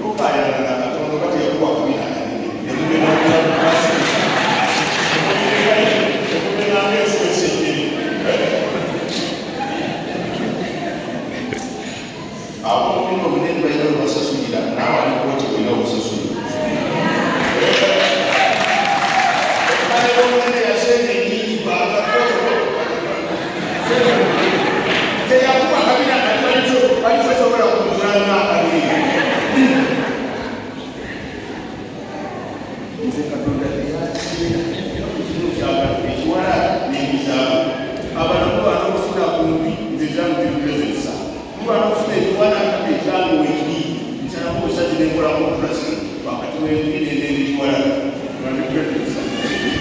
Okuyigiriza abo bino munene bayina basasulira nawe alikooti olina obusasulira munene yasente nyingi teyakuba kabina alisobola kugulana akabiri nze katonda ekimu kyagala ekiwala n'ebizaabu abantu banokufuna kumbi nze zangu zirulezesa mubanokufuna ekiwala ekyangu wekiri nsalamu obusazi nenkolamu okulasi wakati webiri nenekiwala bandikuletesa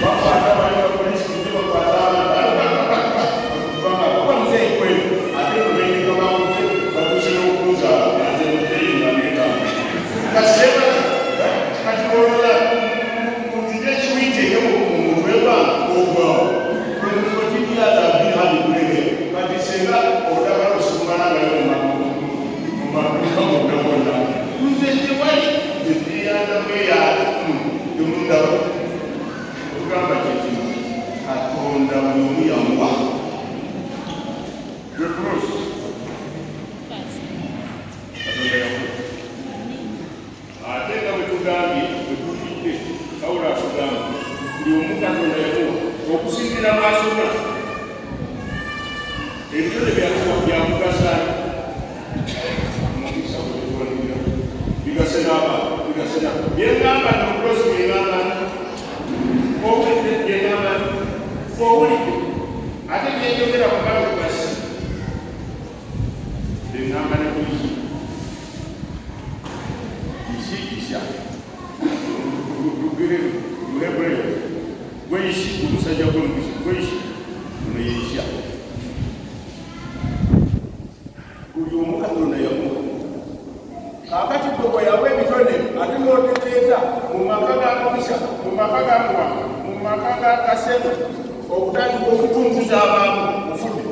bakwata bali bapolisi bakwata kuba muzeyi kwenu ate nobendeka bawute batusera okuza anze muteyinga nekamba kaseba kati olola mutire ekiwite mutweba ogwawo kati senga odagala osumana ngayomumamugamudagona nze tewali eyandamueya emundabo okugamba kyekino katonda mulimu yamuwa katonda yamuwa ate nga bwetugambye bwetutidde kawula atugamba buli omu katonda yamuwa okusinzira maasona ebitone byamugasa mukisa bwetuwanira bigase n'abantu bigase n'abantu byengamba nomulosi byengamba obwedde byengamba owulidde ate byenjogera mugalo gugasi byengamba ne kuisi isha luhebreo gweishi omusajja gwemugisi gweishi ono yeisha buli omu katonda yamuwa kakati bwe yawa ebitone ate n'oteteeza mu maka ga komisa mu maka ga muwa mu maka ga kasente okutandika okutuntuza abantu mufudde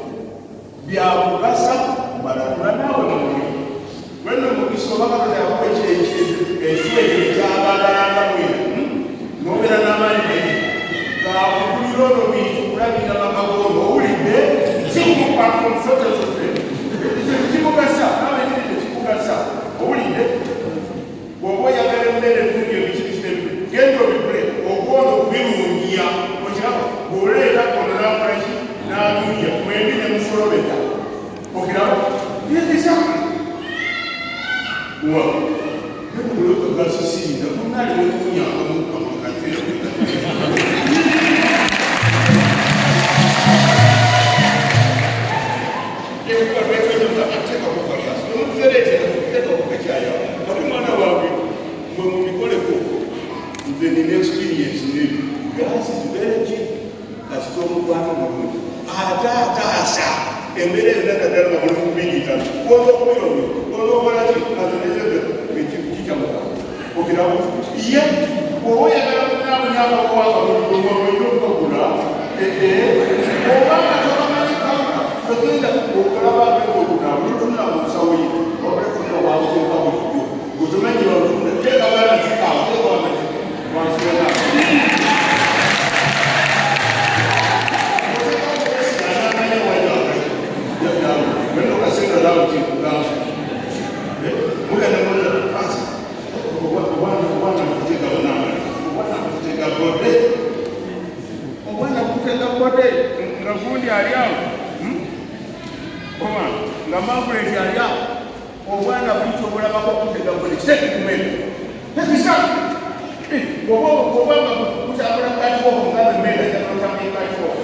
byakugasa balatula naawe mumuli wena omugisa oba katonda yakuwa ekireekiro ekyabagalanga mwera nobeera n'amaanyi naye gaakugulira ono bintu kulabira makagondo owulidde kikukupafonsotezote kimugasa nawe nirite kimugasa owulidde bw'oba oyagala emmere ennungi ebikirikire genda obigule ogwono okubirungiya okiraba bw'oleeta ono nakolaki n'anunya mwembi ne musolobeta okiraba yegisa wa nemulokagasisiinda munali wemunyakamukamakatera mwana wange mwe mubikoleko nze nina experience nebi gasi tubeeki kasita omugwano mulungi ate ataasa embeera ezinaddala nga muli mubingitano kwona okubirobi onobalaki azonekikyamuka okirawo ye oba oyagala munamunyabakwakamuliomwaoinokagula obanga tobamanyikanka togenda okulababeokunabulitunnamusawoye obalekuna wabuka bulijjo utumenyi walunda tekabana zikawa tekawamaki wansena nga gundi ali awo oba nga manguleti ali awo obwana bulitu obulabako kutega bode kitekikumenda tekisa obanga kutambula katiwoko ngabe menda jaotamuli katiwoko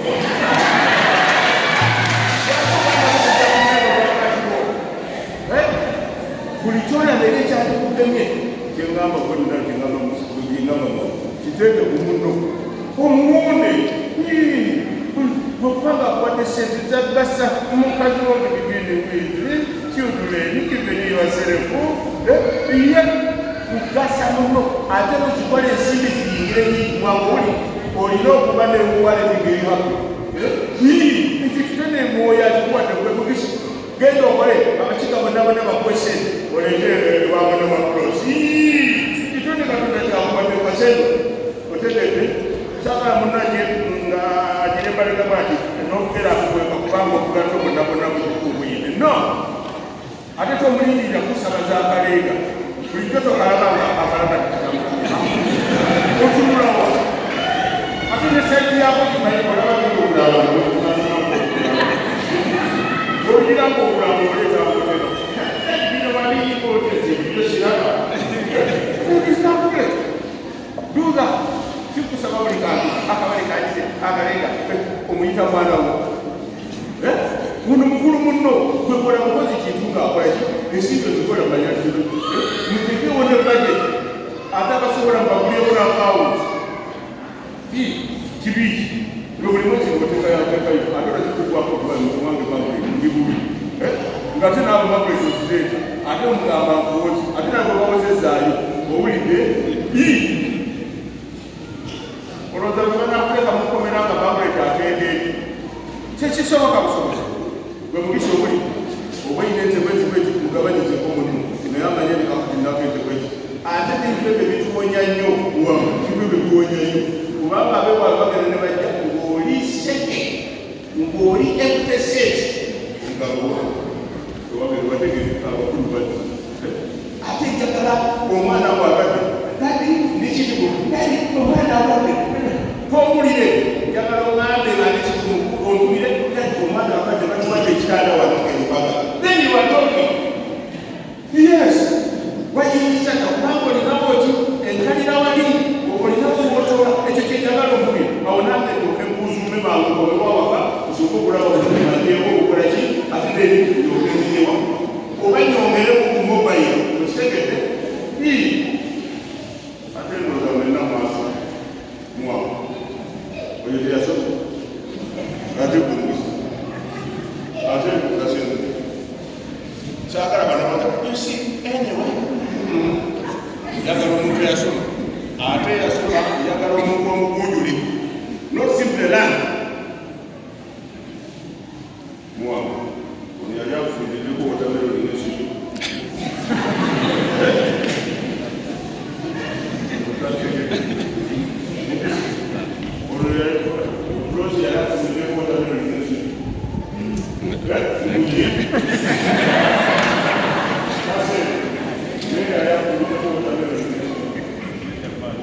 buli kyolaba era ekyandikugemye kyengamba kwena kyengamba kitende kumuno omuwonde okubanga akwate sente zagasa mukazi wange bigende with children given yourself ye kugasa muno ate nokikola ensimbi ziyingire nyingi mwanga olina okuba newuwale tigerihaku ekyo kitone mwoyo atikuwadde kwekugisi genda okole abakiga bonabona bakwesente olete wabona maprosi kitone katonda kyakuwadde kasente otegedde sakala munanye nga agirebaleka bwati nokugera kukweka kubanga okugato bonabona buyine no ate omulindirira kusaba za kalenga bulijjo tokalabanga akalaba otunulawo ate ne saidi yako kimanyi olabagenda obulamu oliranga obulamu oleetaakotero bino baliyikootezi ebyo kiraba okizinakule duuga kikusaba buli kantu akabale kagize akalenga omuyita mwana wo muno mukulu muno gwekola mukozi kintu ngaakola ki ensingo zikola manyakiro mutekewo ne budget ate abasobola mbagulewo n'akawunti kibiki nga buli mwezi ngotekayo ate olazikugwako okubange ndi bubi nga te naabo bakweza okireeta ate omugamba nkuwoki ate nabo bawozezaayo owulidde olowooza bwe banakuleka mukomera nga bakuleta agende kyekisoboka busobozi gwe mugisa obuli oba ine entebwezibweki kugabanyizeko omulimu naye amanye nekakutindako entebweki ate bintu ebyo bituwonya nnyo wamu bintu ebyo biwonya nnyo kubanga abe bwaba bagenda ne bajja ng'oli seke ng'oli empesesi nga wategeeza abakulu bati ate njagala omwana bwabadde dadi nekirigo dadi omwana abadde tomulire njagala oŋambe nga nekirimu ontumire dadi omwana abadde batuwadde ekitanda wano erubaga then you are talking yes wayinza nakubanga olinawo ki enkalira wali olinawo otola ekyo kyenjagala omubiri awo nange okembuzume mangu olwawaka osooka okulaba okimanyewo okukola ki ate then ogenziyewa oba nyongere ku mobile okitegedde ate ndoza mwenna maaso mwawo oyo teyasoka ate gumugisa ate gasenze kyagala banabaga yusi anyway yagala omuntu yasoma ate yasoma yagala omuntu omugunjuli not simple land mwawo ono yali afuuliddeko wotameroni nesiyo Rosi yali afuuliddeko wotameroni nesiyo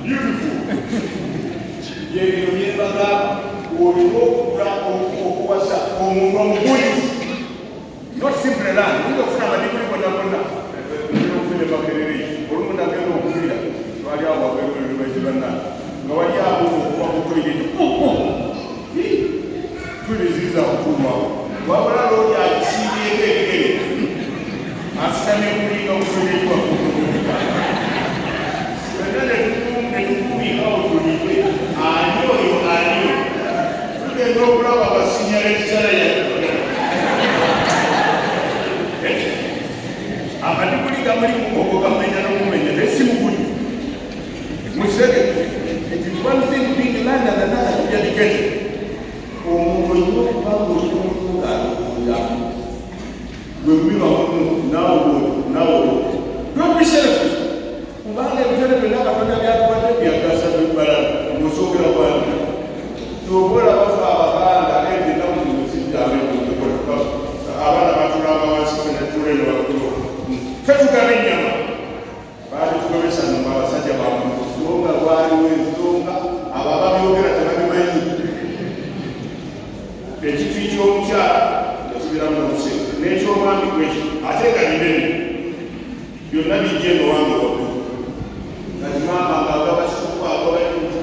beautiful. Yebino byebaga olina okugula okuwasa omuntu omugulizi not simple land oyinza okufuna amadikuli gonna gonna ofune makerere olumu nagenda okugulira twali awo wabeekibanna nga wali abo okuba ku toileti tuliziza okutuumawo wabula loodi akisiibyeko ebigere asitamye kulinga omutoileti wakuuka netukumikawo tulibwe ani oyo ani tugenda okulaba abasinyala ekisala yatugala amadikuli gamuli kugogo gamenya nokumenya nesimuguli musege it is one thing being land and another to be educated omuntu olina okubanga olina omutunga alikuuya gwe gubiba mumu nawo don't be selfish kubanga ebitone byonna katonda byatuwadde byagasa bibbala musookera bwange tobola bafa abaganda ebinaku musijjambe abaana batulanga wansi netuleno waggulu tetugaba ennyama baali tugobesa namba abasajja bamusonga lwaliwo ensonga ababa byogera tebabimanyi ekifi ky'omukyala ekibiramu nokuseka n'ekyomwami kweki ate nga binene byonna bijja eno wange waggulu mama ngagabasuku agabainti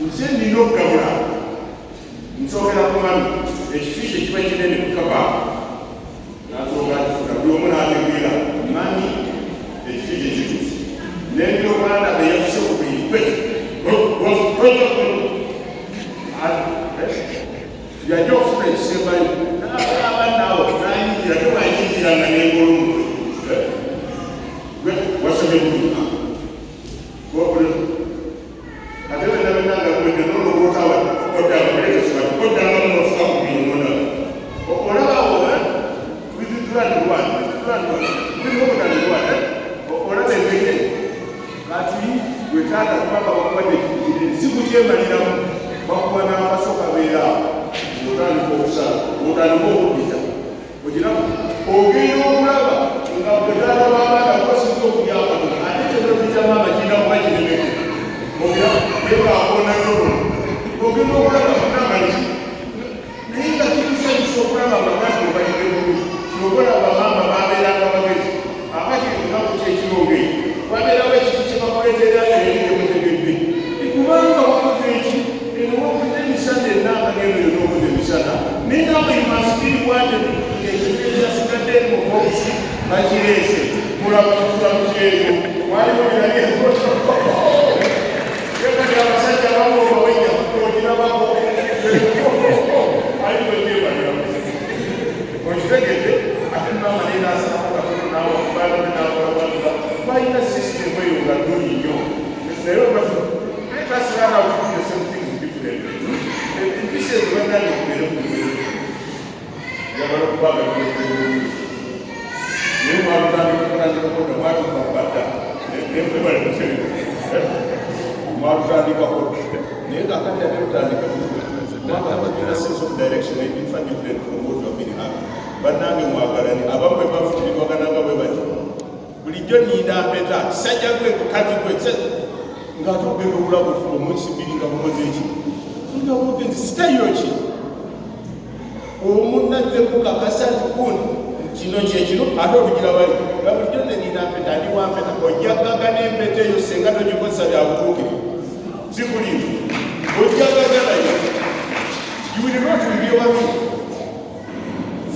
nze nina okugabula nsokera ku mwami ekifiisi ekiba kinene kukaba nasooka kifuna buli omu n'ategeera mani ekifiisi ekituufu nendi omwana eyafuse ku biri yajja okufuna ekisembayo n'abanaawo nanyingira tewanyingiranga n'engolomu wasomye bulunga ate benabendanga kwende nolobootawa oddanga mulekesibati oddanga munofuka ku binona olabawo olaba engege kati wetaaga kubanga bakubadde ekifukire sikukyemaliramu bakuba n'abasoka beeraawo otandika okusala otandika okupita ogenda okulaba nga Wabezala w'abaana basinga okulyako ate kyebafisa maama kirina kuba kirimeko obira beka akona nyobo ogenda okulaba kunamaki naye nga kikusanyusa okulaba nga bwati mubayite bulungi kyokulaba maama babeeranga bagezi akati ekikapu kyekirongeri wabeerawo ekifo kyebakuleetera emutegedde kubanga wakoze eki enowakoze emisana ennaaka n'ebyo n'okoze emisana naye nawe imasikiribwate ekifo ekyasigadde mu bokisi bakireese mulaba kutulamukyeryo waliwo birabyekoto ekati abasajja abamu obawenya kutoogirabako aliweyebalira okitegedde ate maama naye nasalako katono nawe okubaalabe nakolabanga balina system eyo nga nnungi nnyo naye kasirana okukuza something different empisa ezibanani okubeera omubeera yagala okubaga naye mwalutandikakoda mwatukabbata mwalutandikako naye kakati ate lutandika sense of direction ebifa different from what you have been having bannange mwagalani abamu bwe bafutirwagananga bwe bati bulijjo nninda mpeta kisajja gwe kukazi gwe ng'ate ogenda obulabu ofuba omunsi bbiri nga bukoze eki nga bugenzi sitayo ki omunazze kukakasa ntikuni kino kyekino ate olugira bali nga bulijjo nze nninda mpeta ndi wampeta ojjagaga n'empeta eyo senga togikozesa byabutuukirivu sikulimu ojjagaga nayo yuwulirwatulibyewamu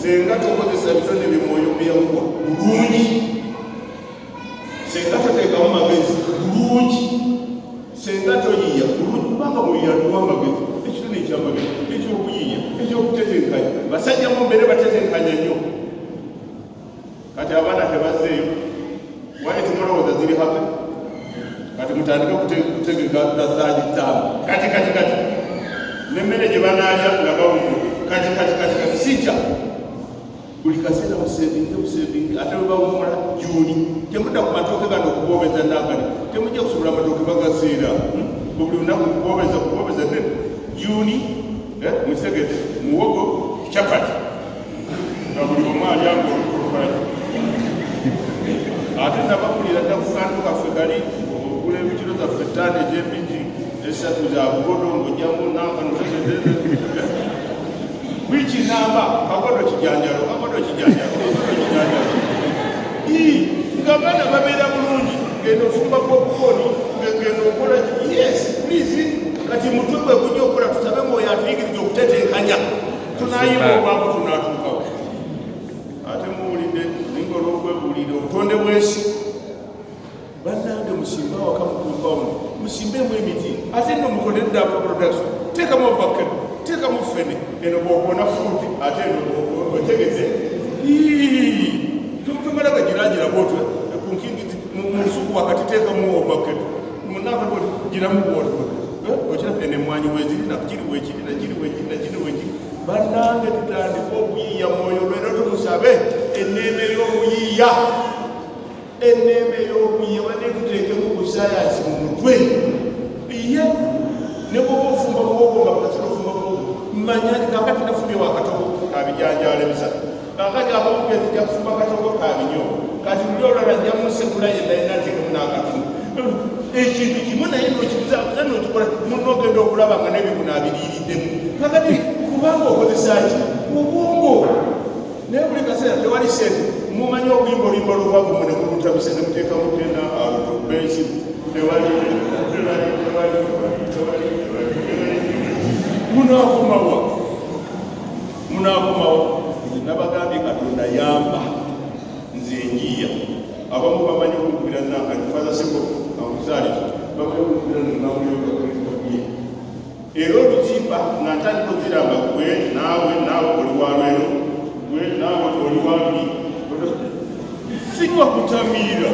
senga tokozesa bitone bimwoyo byamuwa bulungi senga toteekamu magezi bulungi senga toyiya bulungi kubanga muyiya tuwa amagezi ekitone ekyamagezi ekyokuyiya ekyokutetenkanya basajja mu mbere batetenkanya nnyo kati abaana tebazzeeyo wali timulowooza ziri hape kati mutandika kutegeka dasaani ttaano kati nemmere gye banaalya nga bawumu kati sijja buli kaseera buseebinge ate bwe bawumula juuni temudda ku matooke gano okuboobeza naakali temujja kusobola amatooke bagaseera buli lunaku kuboobeza ne juuni musegete muwogo capati nga buli omu alyango olukolokolayo ate nabagulira dda ku kantu kaffe kali okugula ebikiro zaffe ttaano egy'embiji esatu za bugodo ng'ojjamu naakano wiki namba kakodo kijanjalo nga baana babeera bulungi ngendo ofumba popcorn ngendo okola yes please kati mutwe gwe gujja okukola tutabe mwoyo atuyigiriza okutetenkanya tunayima obwavu tunaatuukawo ate muwulidde ninga olw'okwebuulira obutonde bw'ensi bannange musimbe awaka mukumbamu musimbemu emiti ate nno mukoleddako production teekamu ovakado teekamu ffene eno bw'okoona fuuti ate eno otegeze tumala gagiragira bwotwe kunkingizi mulusuku wakati teekamu ovakado munaka giramu bwotwe okira ene emwanyi weziri nakiri wekiri bannange tutandika okuyiiya mwoyo lwero tumusabe enneeme y'okuyiiya wadde tuteekemu busayansi mu mutwe iye ne bwoba ofumba muwogo nga bukasira ofumba muwogo mmanyani kakati nafumbye wakatogo kabijanjala ebisatu kakati abawugezi ja kufumba katogo kabinyo kati luli olwala nja musekula yenayina nteekemu n'akatundu ekintu kimu naye nokibuza nokikola munogenda okulaba nga n'ebibuna abiriiriddemu kakati kubanga okozesaki obwongo naye buli kaseera tewali sente mumanyi okuyimba oluyimba olw'obwavu mune mulutabise ne muteekamu tena bensi munaakomawa nabagambye katonda yamba nze njiya abamu bamanyi okukubira nakati fazaseko akusaalizo bamuokukubira namulyogaye era oluzimba nga ntandika oziramba gwe naawe oli walwero gwe naawe oli waluli sinywa kutamiira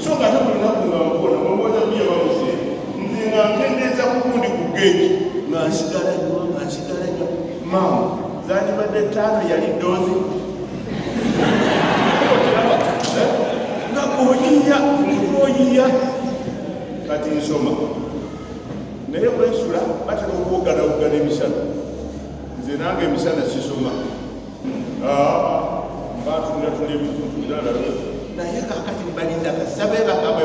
so nga ate buli naku nga nkona omwoza miya bamuse nze nga nkendeeza ku gundi ku geeki nga nsigala nnyo maama zandibadde ttaano yali doozi nga oyiya kati nsoma naye bwensula batera okuwoganawogana emisana nze nange emisana sisoma batundatunda ebituntu birala naye kakati balinda kasabe bakabwe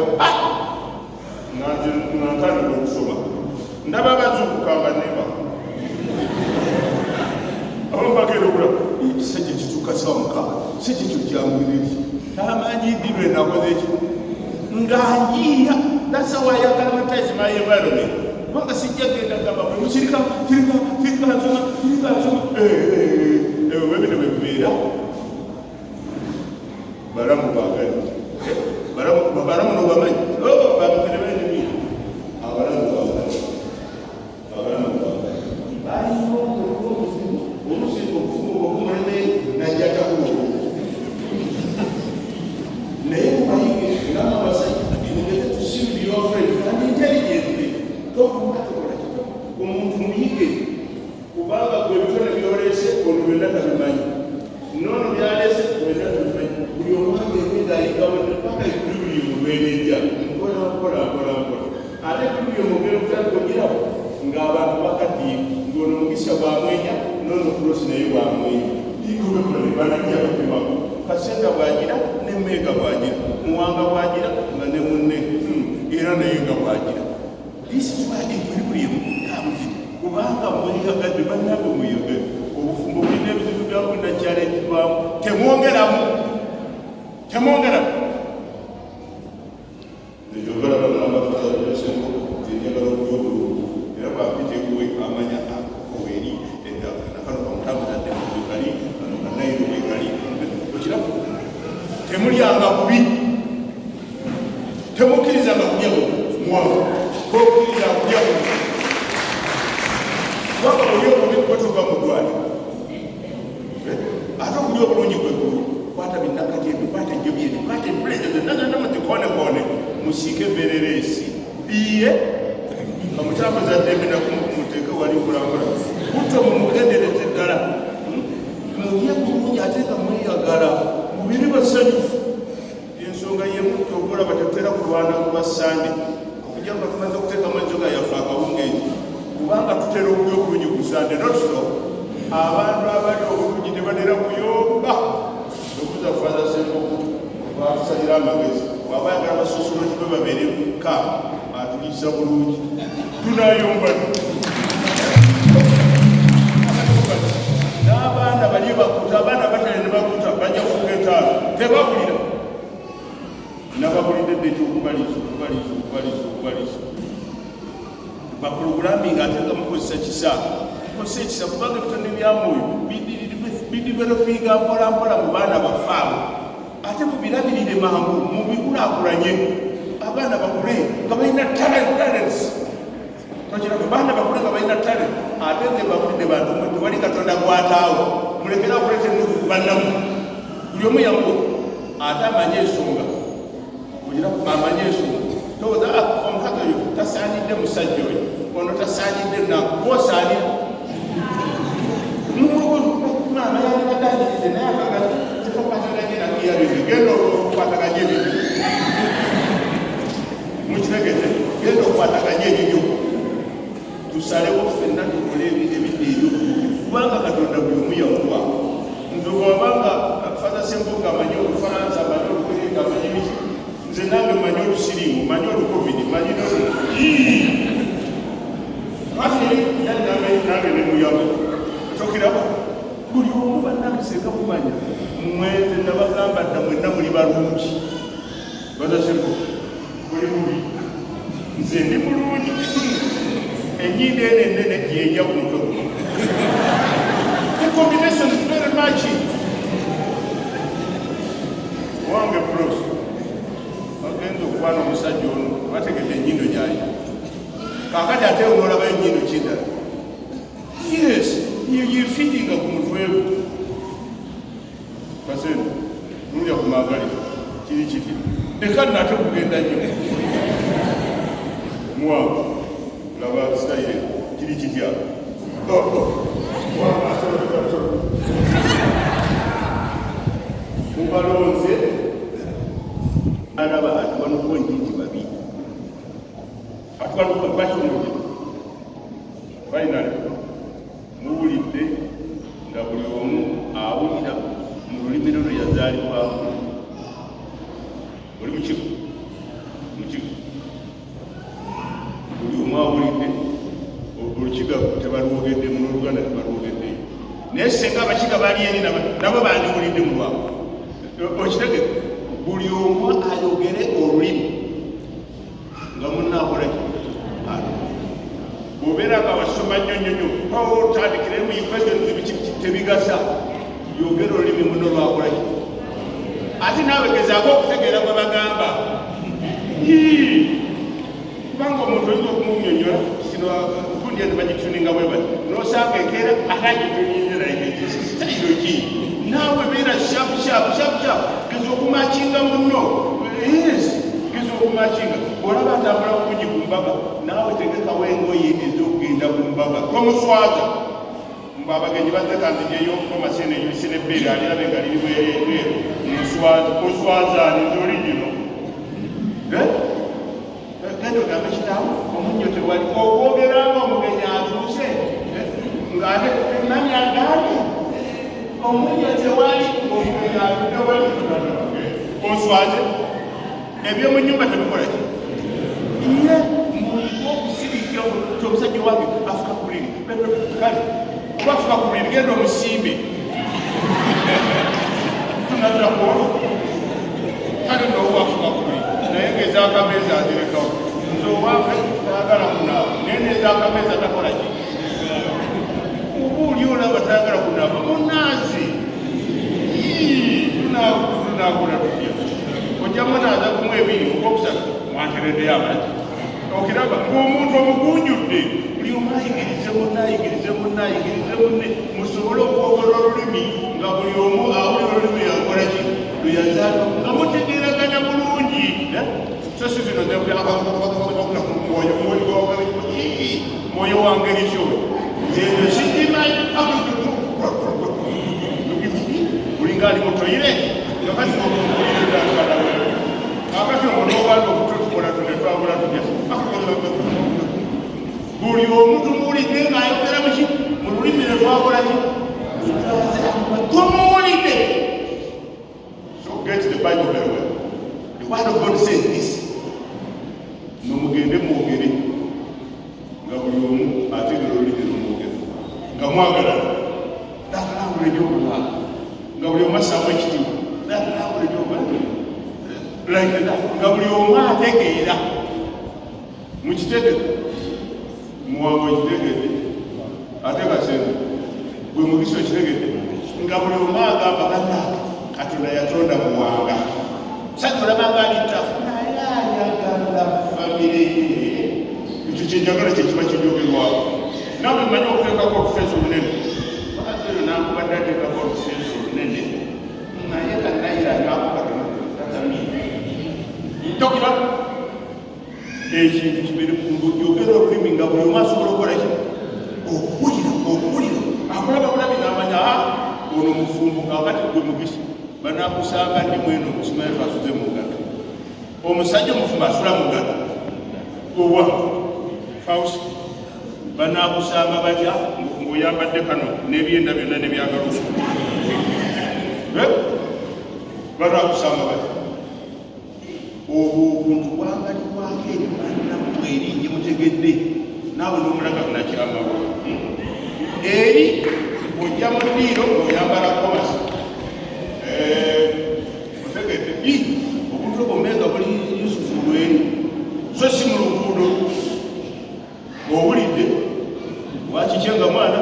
natandika okusoma ndaba bazuukukanga neba abambagenda okulaba ekisajja kitukasamuka kisajja ekyo kyamulireki tamanyi dibwe nakoze ki nganjiira dasawayagala mataizi my environment kubanga sijja genda gamba musirika nsoma webino bebibeera balamu bagali balamu nobamanyi bamukerebenimi abalamu bagali balina obuzibu obufumu obumuleme najjatakuwo naye kubayige ngamabasajja mugeze tusimbi your friend and intelligently tokumatokola kito omuntu muyige kubanga gwe bitone byolese ono byonna tabimanyi nono byalese byonna tabimanyi buli omwanga emida ayigawone paka ekulubiyo mulwenejja nkola ate ekulubiyo mugere kutandikogerawo ng'abantu bakaddiye ng'ono mugisha bwamwenya nono kulosi naye bwamwenya igobebanajjakupimako kasenda bwagira nemmeega bwagira muwanga bwagira nga ne munne era naye nga bwagira disitwa ekwilibrium kabuzini kubanga mweyagadde bannabwe muyege obufumbo bulina ebizibu byabulina kyalekibwamu temwongeramu ejogalabaaaasenjagala okubyobulungu era bwapiteekuwe amanya oweri nakano kamutambuzadde mukali kano kanayiro wekali okiraku temulyanga bubi temukkirizanga kulya muwamu kokkiriza kulya bubi kubanga bulya obubi kwetova mu ddwaliro ate okulya obulungi kwegulu kwata binakajembi kwata enjobyeni kwata empulezo zennaganamutikoonekone musiike vereresi iye kamutambuzaddembe nakumuteeke wali kulambula kutto mumukendereze ddala mulye bulungi ate nga mweyagala mubiri basanyufu ensonga yemutto okulaba tetera kulwana kuba sande okujja nga tumaze okuteekamu enzoga yaffe akawungeezi kubanga tutera okulya obulungi ku sande notso abantu abali obulungi tebalera kuyomba okuza kufaza semboku batusalira amagezi wabayagala basosoloti bwe babeere ka atulisa bulungi tunayomba n'abaana bali bakuta abaana batale ne bakuta bajja kufuka etaala tebabulira nababulidde dde ekyokubaliza bapulogulaminga ate nga mukozesa kisa kubanga ebitone byamwoyo bidivelopinga mpolampola mu baana bafaabo ate mubirabirire mangu mubikulaakulanye abaana bakule nga balina talents baana bakule nga balina talent ate nze babulidde bantu tewali katonda gwataawo mulekera okuleta ennugu kubannamu buli omu yamu ate amanye ensonga amanye ensonga towooza omukazi oyo tasaanidde musajja oyo ono tasaanidde nakubosaanira maama yalibatangirize naye akagati tetukwataganye nakiyabibyo genda okukwataganya ebibyo mukitegete genda okukwataganya ebibyo tusalewo ffenna tukole ebidde ebyo kubanga katonda buli omu yamuwa nze bwabanga faza semboga amanyi olufalansa amanyi olukulinga amanyi biki nze nange manyi olusirimu manyi olukovidi manyi nange nemuyamu tokirabo buli omu bannamiseka mumanya mweze nabagamba dda mwenna muli balungi bazaseko muli mubi nze ndi mulungi enyindo eno enene yeja ku mutwe guno the combination is very much wange pros agenza okubana omusajja ono bategedde enyindo gyayo kakati ate onolaba enyindo kidala yes yefitinga ku mutwe gwe kasente nulya ku magalizo kiri kiti ekadi nate kugenda nnyo muwangu laba sitayire kiri kitya mubalonze alaba atuwanukuwa enjinji babiri atuwanukuwa bakyomuje finally muwulidde nga buli omu awulira mu lulimi lwe yazaalibwamu oli mukigo buli omu awulidde olukiga tebalwogedde mu Oluganda tebalwogedde naye senga abakiga bali eri nabo bandiwulidde mu lwabwe okitege buli omu ayogere olulimi nga munnaakolaki bw'obeera nga wasoma nnyo otandikiremu equations tebigasa yogera olulimi muno lwakolaki ate naawe gezaako okutegeera gwe bagamba kubanga omuntu oyinza okumunyonyola kino gundi ati bagituninga bwe bati n'osanga enkeera atagituninzeraitayiro ki naawe beera shapu geza okumakinga muno geza okumakinga olaba atambula bulungi ku mbaga naawe tegekawo engoye ez'okugenda ku mbaga tomuswaza mbu abagenyi bazze kanzijeyo omasene ebisene ebbeere alirabe nga liri bwereeru oswazaani z'oligino genda ogambe kitaawo omunnyo tewali okwogeranga omugenyi atuuse ng'ate nani agaali omunnyo tewali omugenyi atutewali oswaze ebyomu nnyumba tebikolaki iye okusirika omusajja wange afuka ku buliri kale kuba afuka ku buliri genda omusimbe tunatera kuona kale ndoowa afuka ku buliri naye ng'ezakameeza azirekawo nze owange tayagala kunaaba naye n'ezakameeza takolaki oba oli olaba tayagala kunaaba munaazi tunaakola tutya ojjamu naaza kumu ebiri okusatu mwantereddeyo amagi okiraba ng'omuntu omugunjudde buli omu ayigirize munne musobole okwogera olulimi nga buli omu awulira olulimi yakolaki lweyazaala nga mutegeeraganya bulungi so si zino mwoyo wangeri kyo ezo sikimanyi bulinga ali mutoyire akati onobanda okututukola tunetwabula tutya buli omuntu muwulidde ng'ayogera muki mu lulimi lwetwakolaki tumuwulidde. So get the Bible very well. The word of God says this. Nomugende mwogere nga buli omu ategera olulimi lwomwogere nga mwagalana dakulangula ebyobulwanga nga buli omu assaamu ekitiibwa dakulangula ebyobulwanga like that nga buli omu ategeera mukitegere muwango ekitegedde ate kasembe bwe mugisa ekitegedde nga buli omu agamba bannange Katonda yatonda muwanga musajja olabanga alitafu naye ayagala famire ekyo kyenjagala kyekiba kinyogerwako nawe mmanyi okuteekako olufeesi olunene bakatero nankubadde ateekako olufeesi olunene naye kanayirangakukatokira ekintu kibiri yogera olulimi nga buli omu asobola okukolaki okuwulira akulaba bulabi n'amanya ono mufumbo nga wakati gwe mugisi banakusanga ndi mweno omusimaye twasuze mu ngata omusajja omufumbo asula mu ngata owa fausi banakusanga batya ng'oyambadde kano n'ebyenda byonna nebyagalusu banakusanga batya obwo obuntu bwangalikwako ebimannamu eri gyemutegedde naawe n'omulaga nakyamawo eri ojja mu ddiiro ng'oyambala komasi otegedde obuntu obwombenga buli yusufu lweri so si mu luguudo ng'owulidde wakikyenga mwana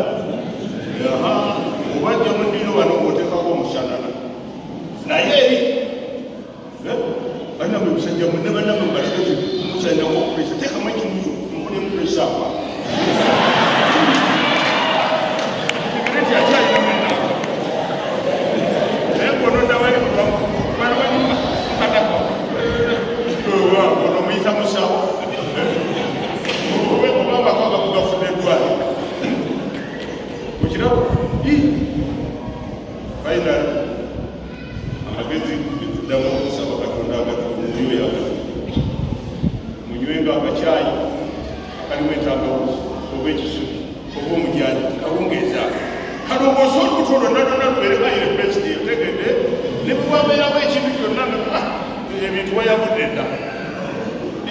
obajja mu ddiiro wano ng'oteekako omusanana naye eri banamwe musajja munne banamwe mbalagati musajja wokupresa teekamu ekimuzo nkuli mupresakwa tegereti akyalina mwena naye ngonoda wali bana wanyuma mukatako ono muyita musawo obabakaga kugafuna eddwali mukirabo finally amagezi ddamu okusaba Katonda agatunywe munywenga akacyayi akalimu entangawuzi oba ekisubi oba omujjanji kawungeeza kalongoosa olubuto lwonna lwonna lubeere nga yire besiti otegedde ne bwabeerawo ekintu kyonna ebintu wayabudde dda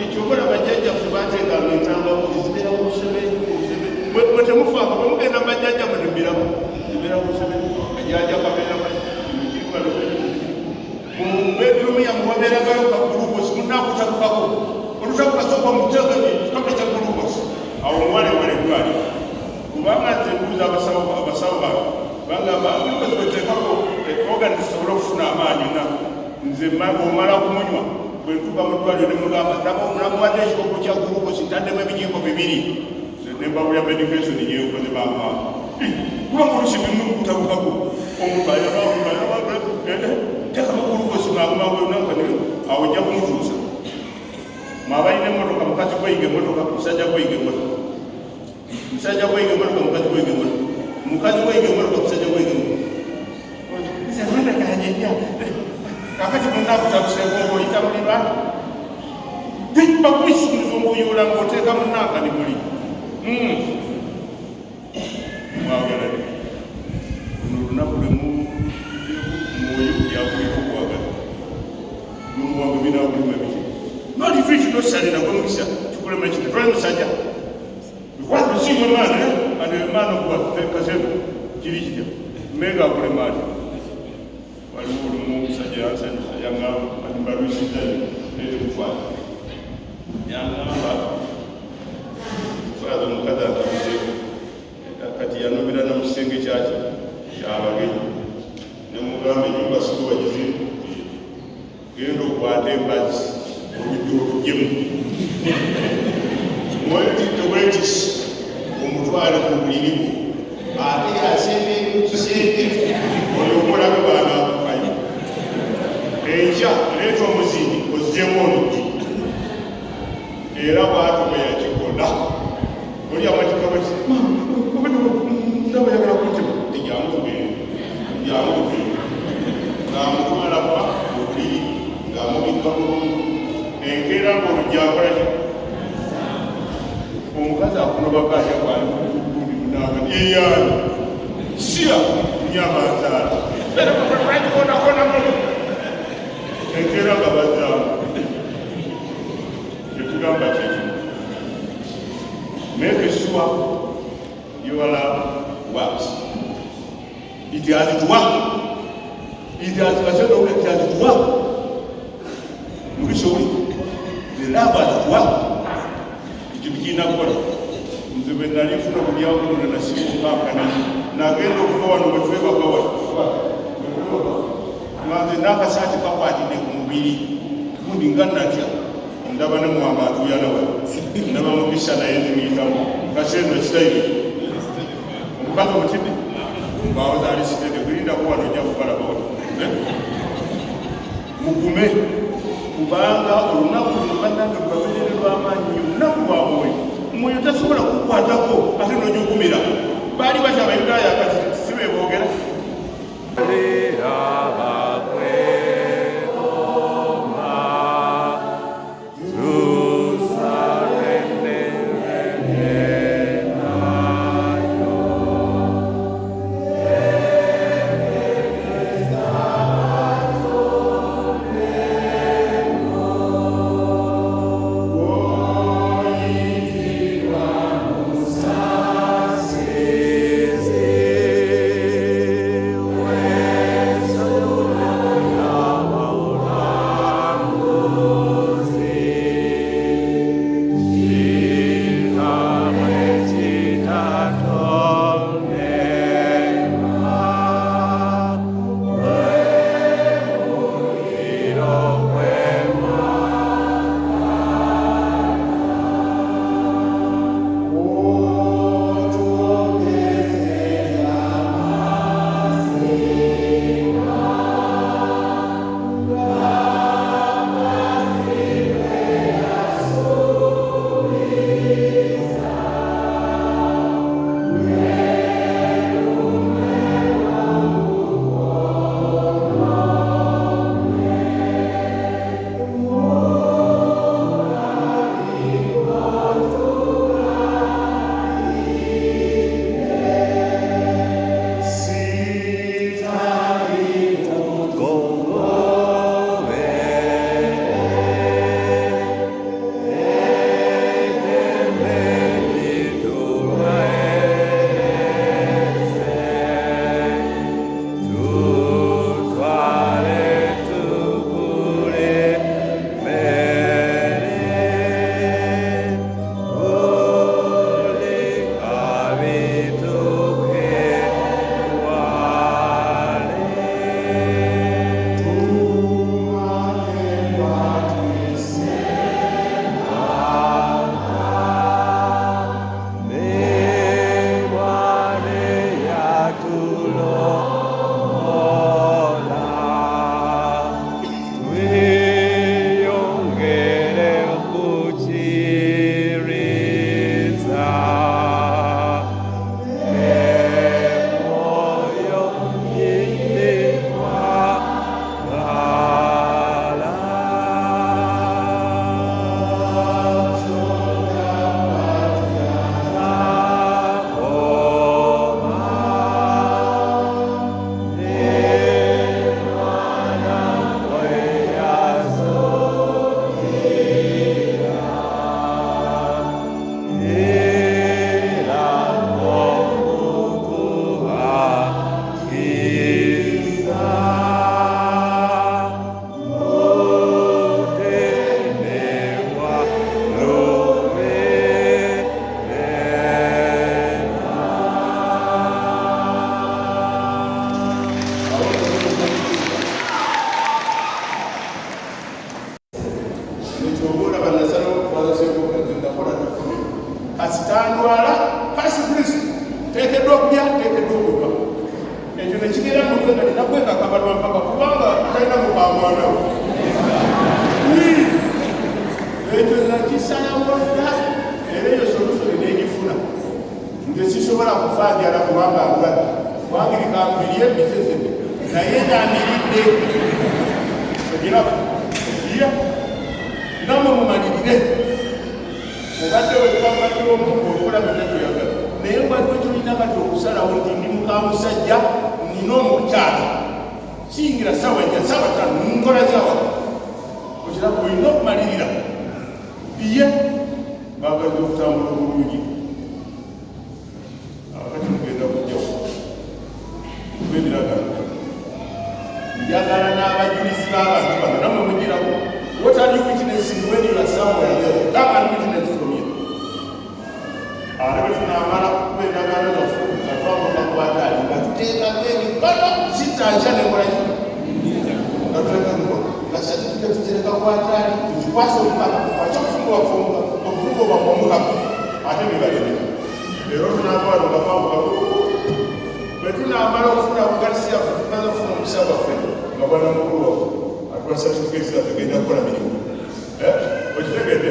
ekyokola bajjajjaffe bateekanga entangawo ezibeera mu Busebenyi bwe temufaako bwe mugenda bajjajja mutemberamu zibeera mu Busebenyi ajajja kabeera bedroom yamu wabeeragayo kagulukosi munakutabukako olutabukasooka muteganye kitoke kya gulukosi awo omuwala ewala eddwaliro kubanga nze mbuuza abasawo bange bangamba gulukosi bweteekako ogani zisobole okufuna amaanyi nze omala okumunywa bwe ntuuka mu ddwaliro nemugamba namuwadde ekikopo kya gulukosi ntaddemu ebijiiko 2 nembabulya medication yeyokoze bamama kubanga olusi bimukutabukako omuntu tekamu gulukosi nagumawenakanire awo ojja kumutuusa mwabalina emotoka mukazi gweyiga emotoka musajja gweyiga emotoka musajja gweyiga emotoka mukazi gweyiga emotoka mukazi gweyiga emotoka musajja gweyiga emotoka kakati munakutabuseeko oyita mulira bakwisumuliza omuyoola ngaoteeka munanka ni muli mwagalane luno olunaku lwemu mwoyo yakulira okwagala lumuwangu binabulima biki noliviti tosalira gwemukisa kikulema ekiti tole musajja bikwatusiimwe maana maana okuwakaseno kiri kitya mega akulema ati waliwo olumu omusajja yansanyusa yangamba mbalwisizayo nere kufaana yangamba faaza omukazi atabuzeeko kati yanobera na mu kisenge kyaki kyabagenyi nemugamba enyumba sikuwagizimba genda okwata embazzi olujja olugemu mwetitobwekisi omutwale ku bulirimu ate yasembeeri mu kisenge oyo omulabe bwanakukayo enkya leeta omuzindi ozzemu oluggi era bwatu bwe yakikola oli amatika bati ndaba yagala kuntema tejamutugenda ng'amutwala kuba obuliri ng'amubikka bulungi enkeera ng'oluggi akolaki omukazi akunobakatya kwali munanga yeyaani siya nyamazaala enkeera nga bazaamu kyetugamba kyekyo make sure your love works. It has to work. It has to work. Murishori, the love has to work. It begin up. The benefit of the outlook and the civil company. Nagendo Kawan with River Kawan. Now the Nakasati Papa in the movie, moving Ganatia, and Davana Muhammad, Yanawa, never miss an enemy. Kasendo style. Omukazi omutidde ng'awoza alisitedde kulinda kuwano ojja kukala bawo mugume kubanga olunaku luno bannange lubabeerere lw'amaanyi olunaku lwa mwoyo mwoyo tasobola kukwatako ate n'ojugumira baali batya abayudaaya kati si be boogera nga ninakweka akabalwa mpaka kubanga talina mukamwana ekyo nakisalawo dda era eyo solusoni n'egifuna nze sisobola kufaajala kubanga agula wangirikambirie bisesebe naye namiridde ogiraba iya namwe mumalirire obadde wekambadde omuntu okola byonna kyoyagala naye mbadde tulina kati okusalawo nti ndi mukamusajja nina omukyala kiyingira sawa nnya sawa tano nkola zawa okiraba olina okumalirira iye bagaze okutambula obulungi akati mugenda kujjawo kubebiragano njagala n'abajulizi b'abantu bano namwe mugirako what are you witnessing when you are somewhere there? Come and witness from here. Arabe tunamala kubendagano zaffe nga twamuka kubatali nga tuteekako emikono sitankya nemulaki nga tulekako nga satifika tutereka kubatali tukikwasa omukaka akyo okufunga obwamwe omukaka ate bibaleme leero tunakwano nga twamuka bwe tunamala okufuna bugalisi yaffe tumaze okufuna omukisa gwaffe nga bwana mukulu waffe atuwa satifikeeti zaffe genda kukola mirimu okitegedde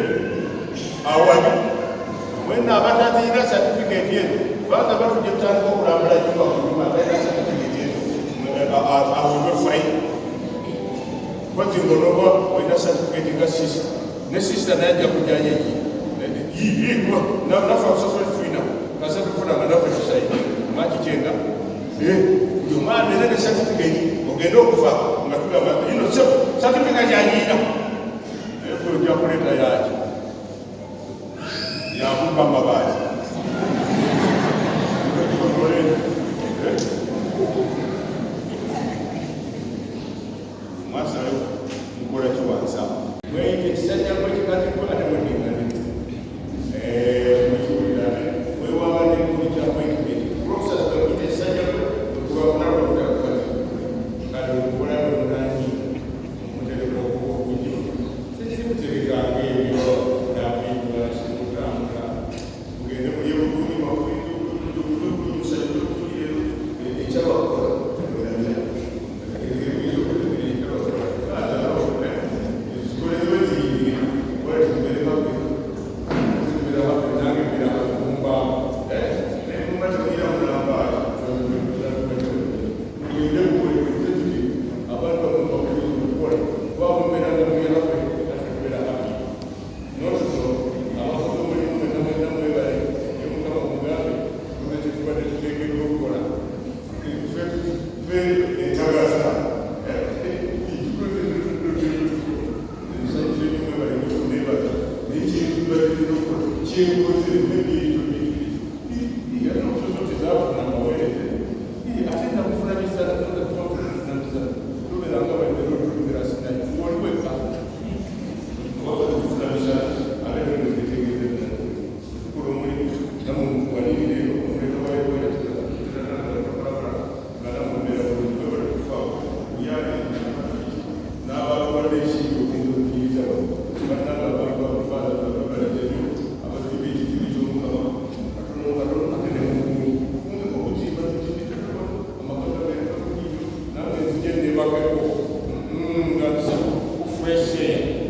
awali wena abatatiyina satifikeeti ezo kubanga batujja tutandika okulambula nyumba kunyuma atalina satifikeeti ezo awebwe fayini kozi ngonoba olina satifikeeti nga sisita ne sisita nayajja kujayo yiyiwa nafe okusasoli tulina kasa tufuna nga nafe tusaidi makikyenga buli omwana era ne satifikeeti ogenda okufa nga tugamba ino satifikeeti yanyiina naye kojja kuleeta yaki yakuba mabaati mwasayo nkola kiwansa mweyite ekisajja kwekikatiko ate mweningani mukiwulirane wewanga nekuli kyakweikireti kulokusala kwekite ekisajja kubakunalwakutakati kale okukola lwonani omutereka okubuji tekikuterekanga ebyo napindula kimutambula mugende muli ebulumi ekyabakola fresh air.